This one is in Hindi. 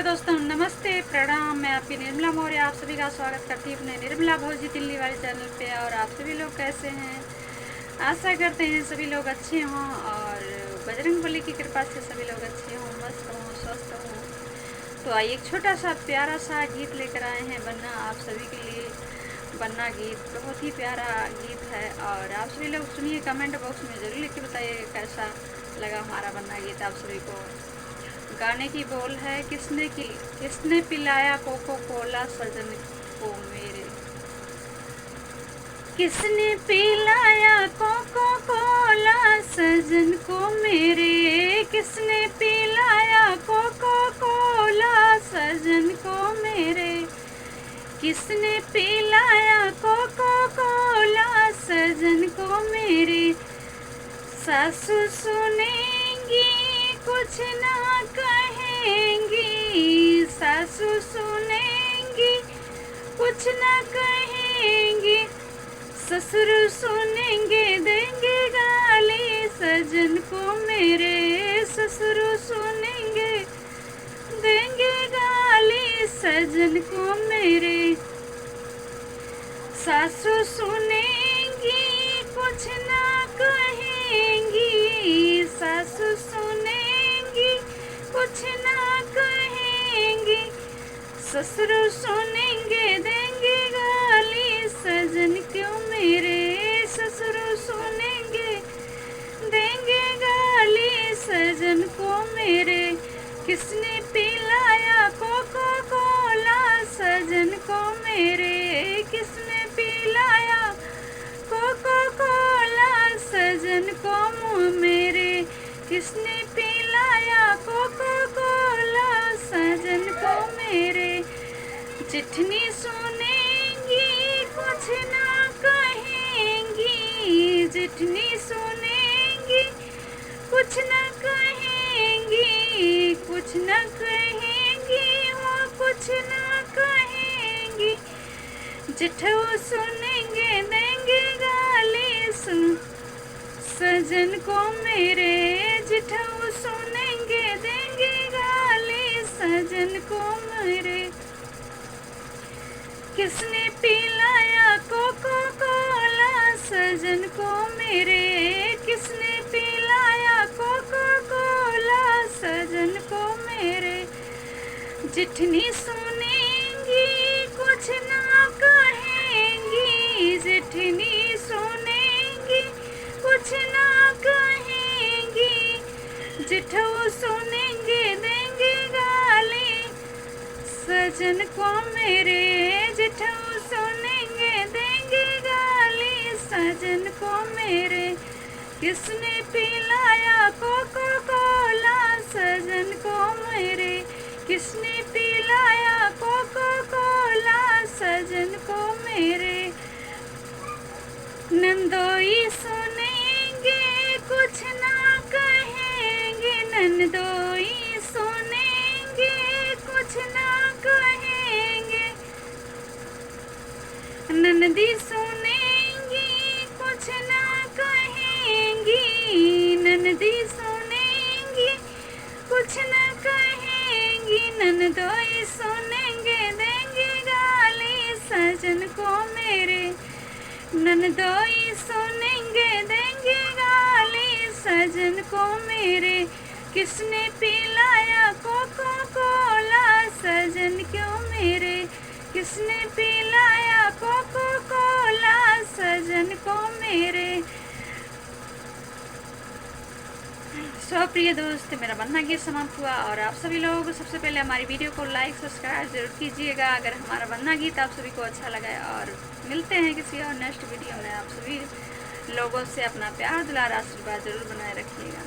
दोस्तों, नमस्ते, प्रणाम। मैं आपकी निर्मला मौर्य आप सभी का स्वागत करती हूँ अपने निर्मला भोजी दिल्ली वाले चैनल पे। और आप सभी लोग कैसे हैं? आशा करते हैं सभी लोग अच्छे हों और बजरंगबली की कृपा से सभी लोग अच्छे हों, मस्त हों, स्वस्थ हों। तो आइए एक छोटा सा प्यारा सा गीत लेकर आए हैं, बन्ना आप सभी के लिए। बन्ना गीत बहुत ही प्यारा गीत है और आप सभी लोग सुनिए। कमेंट बॉक्स में ज़रूर लिख के बताइए कैसा लगा हमारा बन्ना गीत आप सभी को। गाने की बोल है, किसने पिलाया कोको कोला सजन को मेरे। किसने पिलाया कोको कोला सजन को मेरे। किसने पिलाया कोको कोला सजन को मेरे। किसने पिलाया कोको कोला सजन को मेरे। सासू सुनेंगी कुछ ना कहेंगी। सासू सुनेंगी कुछ ना कहेंगी। ससुर सुनेंगे देंगे गाली सजन को मेरे। ससुर सुनेंगे देंगे गाली सजन को मेरे। सासू सुनेंगी कुछ ना कहेंगी। सासू सुनेंगी कुछ ना कहेंगी। ससुर सुनेंगे देंगे गाली सजन क्यों मेरे। ससुर सुनेंगे देंगे गाली सजन को मेरे। किसने पिलाया कोको कोला सजन को मेरे। किसने पिलाया कोको कोला सजन को मुँह मेरे। किसने पिलाया कोको कोला सजन को मेरे। चिट्ठी सुनेंगी कुछ ना कहेंगी। चिट्ठी सुनेंगी कुछ ना कहेंगी। कुछ ना कहेंगी वो कुछ ना कहेंगी। चिट्ठी सुनेंगे देंगे गाली सजन को मेरे। चिट्ठी सुनेंगे देंगे गाली सजन को मेरे। किसने पिलाया कोको कोला सजन को मेरे। किसने पिलाया कोको कोला सजन को मेरे। चिट्ठी सुनेंगी कुछ ना कहेंगी। चिट्ठी सुनेंगी कुछ ना कहेंगी। चिट्ठी सुनेंगे देंगे गाली सजन को मेरे। चिट्ठी सुनेंगे देंगे गाली सजन को मेरे। किसने पिलाया कोको कोला सजन को मेरे। किसने पिलाया कोको कोला सजन को मेरे। नंदोई सुनेंगे कुछ ना कहेंगे। नंदोई सुनेंगे कुछ ना कहेंगे। नंदी सुनेंगी कुछ ना कहेंगी। नंदी सुनेंगी कुछ ना कहेंगी। नंदोई सुनेंगे देंगे गाली सजन को मेरे। नंदोई सुनेंगे देंगे गाली सजन को मेरे। किसने पिलाया कोको कोला सजन क्यों मेरे। किसने पिलाया कोको कोला सजन को मेरे। सो प्रिय दोस्त, मेरा बन्ना गीत समाप्त हुआ और आप सभी लोग सबसे पहले हमारी वीडियो को लाइक सब्सक्राइब जरूर कीजिएगा अगर हमारा बन्ना गीत आप सभी को अच्छा लगा। और मिलते हैं किसी और नेक्स्ट वीडियो में। आप सभी लोगों से अपना प्यार दुलार आशीर्वाद जरूर बनाए रखिएगा।